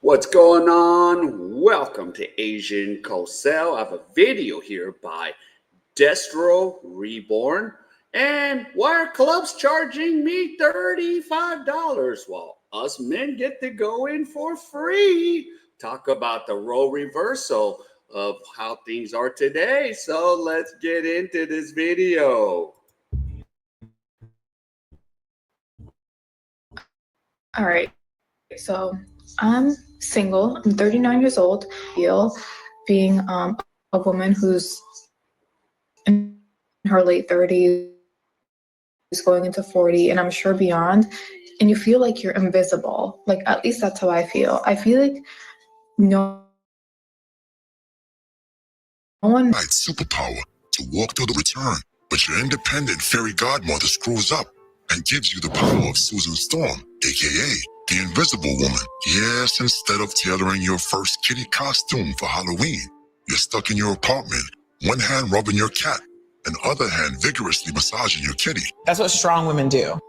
What's going on? Welcome to Asian Cosell. I have a video here by Destro Reborn. And why are clubs charging me $35 while us men get to go in for free? Talk about the role reversal of how things are today. So let's get into this video. All right, so I'm single. I'm 39 years old. Being a woman who's in her late 30s, going into 40, and I'm sure beyond, and you feel like you're invisible. Like, at least that's how I feel. I feel like no one. Superpower to walk through the return, but your independent fairy godmother screws up and gives you the power of Susan Storm, aka the Invisible Woman. Yes, instead of tailoring your first kitty costume for Halloween, you're stuck in your apartment, one hand rubbing your cat, and other hand vigorously massaging your kitty. That's what strong women do.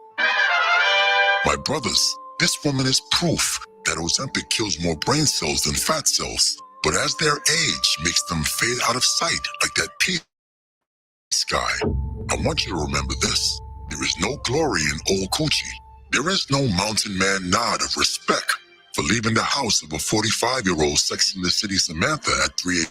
My brothers, this woman is proof that Ozempic kills more brain cells than fat cells. But as their age makes them fade out of sight like that pea sky, I want you to remember this. There is no glory in old coochie. There is no mountain man nod of respect for leaving the house of a 45-year-old Sex in the City Samantha at 3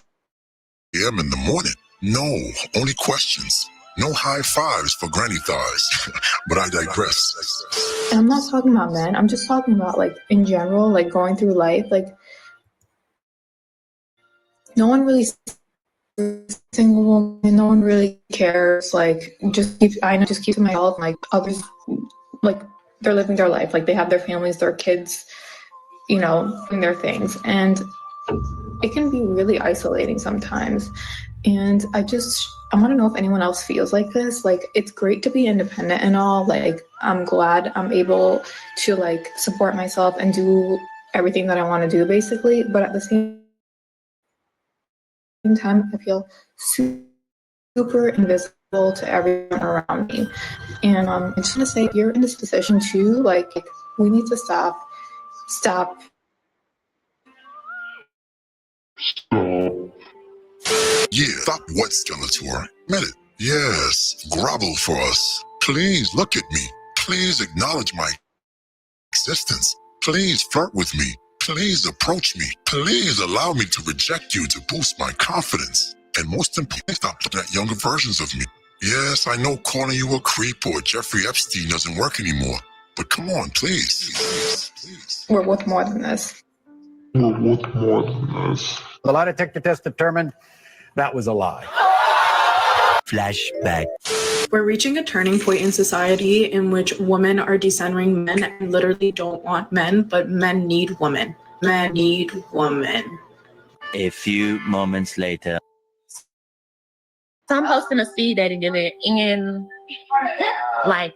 a.m. in the morning. No, only questions. No high fives for granny thighs. But I digress. And I'm not talking about men. I'm just talking about, like, in general, like, going through life. Like, no one really single woman, no one really cares. Like, just keep to myself. Like, others, like, they're living their life. Like, they have their families, their kids, doing their things. And it can be really isolating sometimes. And I want to know if anyone else feels like this. Like, it's great to be independent and all. Like, I'm glad I'm able to, like, support myself and do everything that I want to do, basically. But at the same time, I feel super invisible to everyone around me. And I just want to say, if you're in this position too, like, we need to stop. Yeah, stop what, Skeletor? Admit it. Yes, grovel for us. Please look at me. Please acknowledge my existence. Please flirt with me. Please approach me. Please allow me to reject you to boost my confidence. And most importantly, stop looking at younger versions of me. Yes, I know calling you a creep or Jeffrey Epstein doesn't work anymore. But come on, please. We're worth more than this. The lie detector test determined that was a lie. Flashback. We're reaching a turning point in society in which women are decentering men and literally don't want men, but men need women. Men need women. A few moments later. So I'm hosting a speed dating event, and like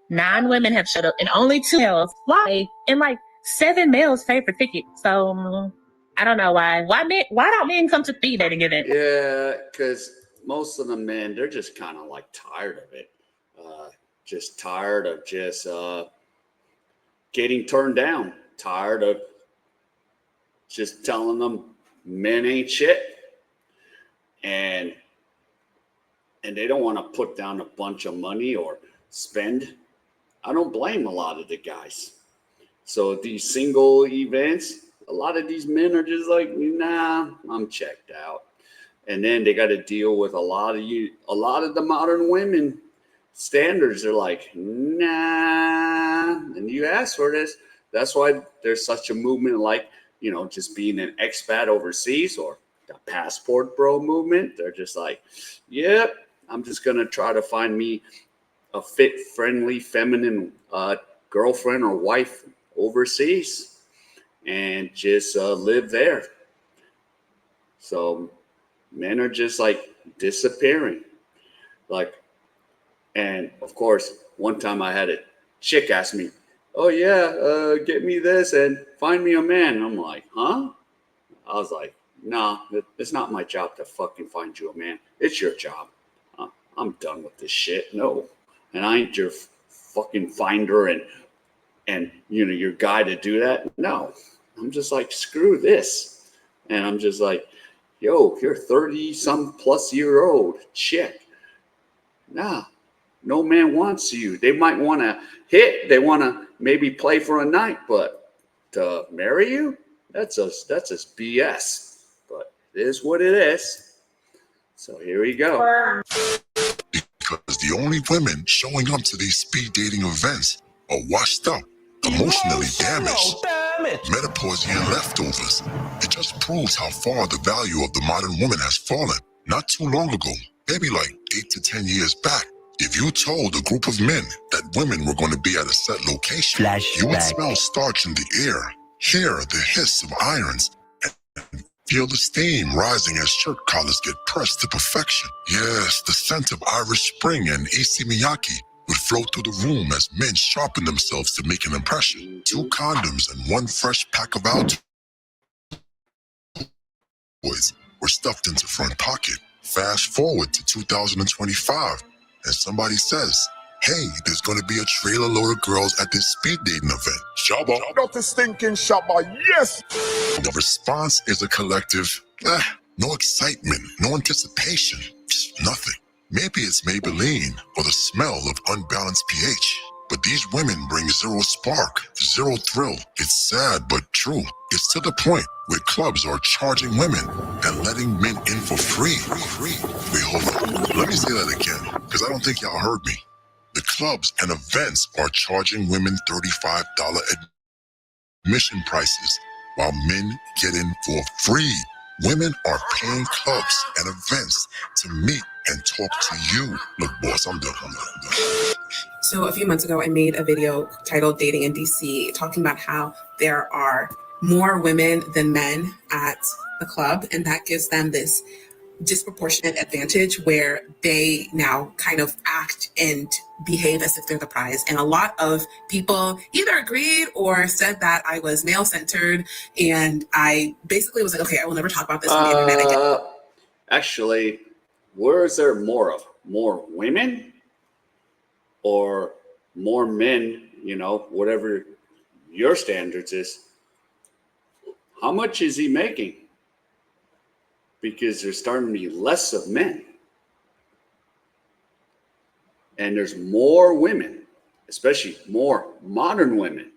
9 women have showed up and only 2 males. Why? And like 7 males paid for tickets. So I don't know why. Why don't men come to speed dating event? Yeah, because most of the men, they're just kind of like tired of it. Just tired of just getting turned down. Tired of just telling them men ain't shit. And they don't want to put down a bunch of money or spend. I don't blame a lot of the guys. So these single events, a lot of these men are just like, nah, I'm checked out. And then they got to deal with a lot of the modern women standards. They're like, nah. And you ask for this. That's why there's such a movement like, just being an expat overseas, or the passport bro movement. They're just like, yep, I'm just going to try to find me a fit, friendly, feminine girlfriend or wife overseas and just live there. So men are just like disappearing. Like, and of course, one time I had a chick ask me, oh yeah, get me this and find me a man. And I'm like, huh? I was like, nah, it's not my job to fucking find you a man. It's your job. I'm done with this shit. No. And I ain't your fucking finder and your guy to do that. No. I'm just like, screw this. And I'm just like, yo, you're 30-some-plus-year-old chick. Nah, no man wants you. They might want to hit. They want to maybe play for a night, but to marry you, that's just BS. But it is what it is. So here we go. Because the only women showing up to these speed dating events are washed up, emotionally damaged, menopausian leftovers. It just proves how far the value of the modern woman has fallen. Not too long ago, maybe like 8 to 10 years back, if you told a group of men that women were going to be at a set location, you would smell starch in the air, hear the hiss of irons, feel the steam rising as shirt collars get pressed to perfection. Yes, the scent of Irish Spring and AC Miyake would float through the room as men sharpen themselves to make an impression. 2 condoms and 1 fresh pack of Altoids were stuffed into front pocket. Fast forward to 2025, and somebody says, hey, there's going to be a trailer load of girls at this speed dating event. Shabba. Not the stinking Shabba, yes! The response is a collective, no excitement, no anticipation, just nothing. Maybe it's Maybelline or the smell of unbalanced pH. But these women bring 0 spark, 0 thrill. It's sad but true. It's to the point where clubs are charging women and letting men in for free. Wait, hold on. Let me say that again, because I don't think y'all heard me. The clubs and events are charging women $35 admission prices, while men get in for free. Women are paying clubs and events to meet and talk to you. Look, boss, I'm done. So a few months ago, I made a video titled Dating in DC, talking about how there are more women than men at the club, and that gives them this disproportionate advantage where they now kind of act and behave as if they're the prize. And a lot of people either agreed or said that I was male-centered, and I basically was like, okay, I will never talk about this on the internet again. Actually, where is there more of? More women or more men, whatever your standards is? How much is he making? Because there's starting to be less of men. And there's more women, especially more modern women.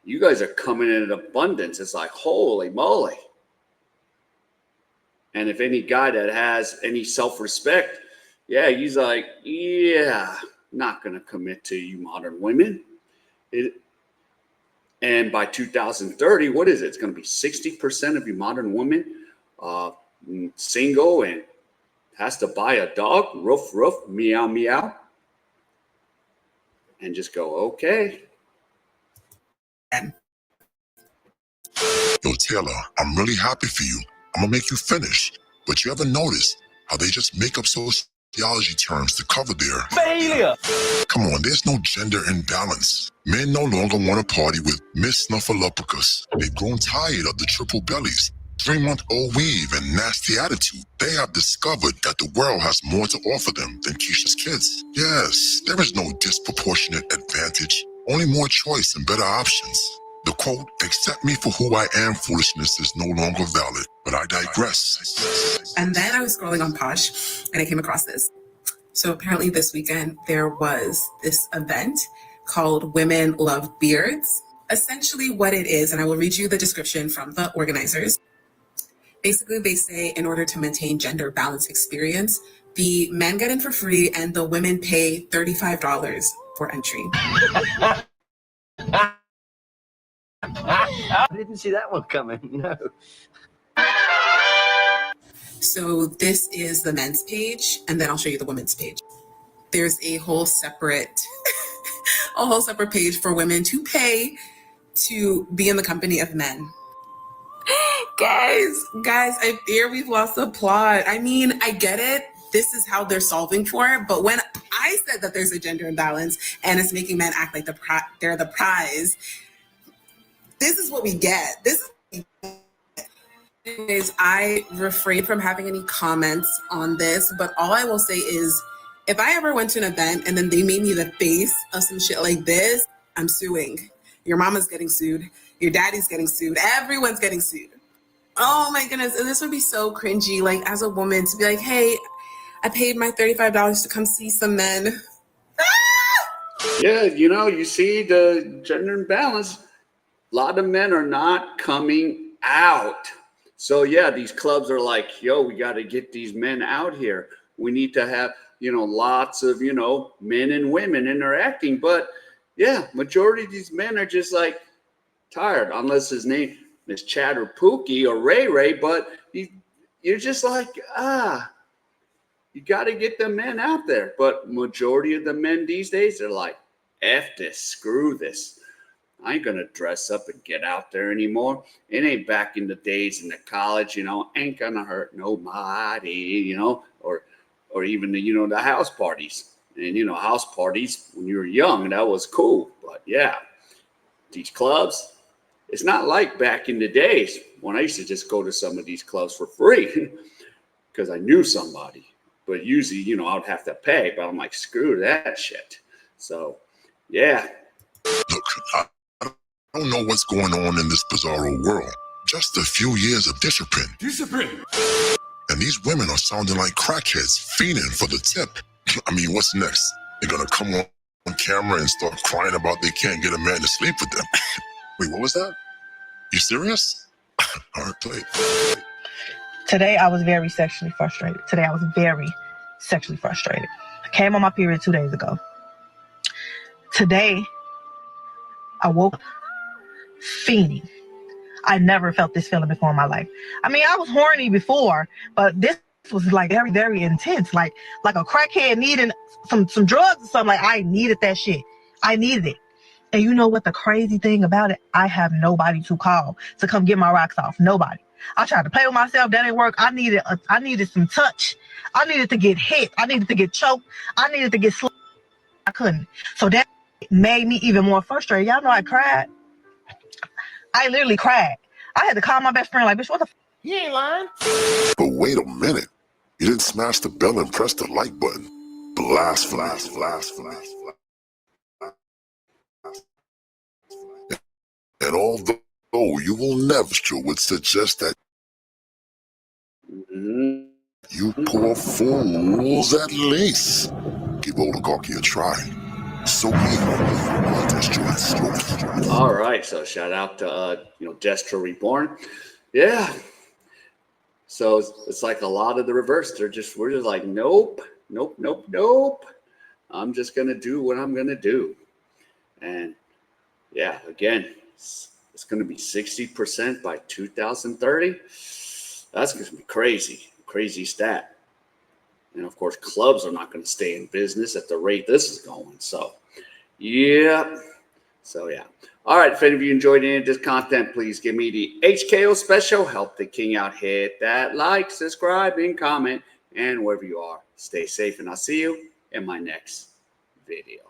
You guys are coming in abundance. It's like, holy moly. And if any guy that has any self-respect, he's like, not going to commit to you modern women. And by 2030, what is it? It's going to be 60% of you modern women single and has to buy a dog, roof, roof, meow, meow, and just go, okay. Yo, Taylor, I'm really happy for you. I'm gonna make you finish. But you ever notice how they just make up sociology terms to cover their failure? Come on, there's no gender imbalance. Men no longer want to party with Miss Snuffleupagus. They've grown tired of the triple bellies, 3-month-old weave, and nasty attitude. They have discovered that the world has more to offer them than Keisha's kids. Yes, there is no disproportionate advantage, only more choice and better options. The quote, accept me for who I am foolishness is no longer valid, but I digress. And then I was scrolling on Posh and I came across this. So apparently this weekend there was this event called Women Love Beards. Essentially what it is, and I will read you the description from the organizers. Basically they say in order to maintain gender balance experience, the men get in for free and the women pay $35 for entry. I didn't see that one coming, no. So this is the men's page, and then I'll show you the women's page. There's a whole separate page for women to pay to be in the company of men. Guys, I fear we've lost the plot. I mean, I get it. This is how they're solving for it. But when I said that there's a gender imbalance and it's making men act like they're the prize, this is what we get. Anyways, I refrain from having any comments on this, but all I will say is if I ever went to an event and then they made me the face of some shit like this, I'm suing. Your mama's getting sued. Your daddy's getting sued. Everyone's getting sued. Oh my goodness. And this would be so cringy, like as a woman, to be like, hey, I paid my $35 to come see some men. Yeah, you see the gender imbalance. A lot of men are not coming out. So yeah, these clubs are like, yo, we got to get these men out here. We need to have, lots of, men and women interacting. But yeah, majority of these men are just like tired, unless his name is Chad or Pookie or Ray Ray. But you're just like, you got to get the men out there. But majority of the men these days, they're like, F this, screw this. I ain't gonna dress up and get out there anymore. It ain't back in the days in the college, ain't gonna hurt nobody, or even the house parties. And house parties when you were young, that was cool. But yeah, these clubs, it's not like back in the days when I used to just go to some of these clubs for free because I knew somebody. But usually, I'd have to pay. But I'm like, screw that shit. So yeah. Look, I don't know what's going on in this bizarro world. Just a few years of discipline. And these women are sounding like crackheads, fiending for the tip. I mean, what's next? They're gonna come on camera and start crying about they can't get a man to sleep with them. Wait, what was that? You serious? All right, play. Today, I was very sexually frustrated. I came on my period 2 days ago. Today, I woke up fiending. I never felt this feeling before in my life. I mean, I was horny before, but this was like very, very intense. Like a crackhead needing some drugs or something. Like I needed that shit. I needed it. And you know what the crazy thing about it? I have nobody to call to come get my rocks off. Nobody. I tried to play with myself. That didn't work. I needed some touch. I needed to get hit. I needed to get choked. I needed to get slapped. I couldn't. So that made me even more frustrated. Y'all know I cried. I literally cried. I had to call my best friend like, bitch, what the f? You ain't lying. But wait a minute. You didn't smash the bell and press the like button. Blasphemy. And although you will never would suggest that you poor fools at least give oligarchy a try. So All right, so shout out to Destro Reborn. Yeah. So it's like a lot of the reverse. We're just like, nope. I'm just gonna do what I'm gonna do. And yeah, again, it's gonna be 60% by 2030. That's gonna be crazy stat. And of course, clubs are not gonna stay in business at the rate this is going. So yeah. All right, if any of you enjoyed any of this content, please give me the HKO special. Help the king out. Hit that like, subscribe, and comment. And wherever you are, stay safe. And I'll see you in my next video.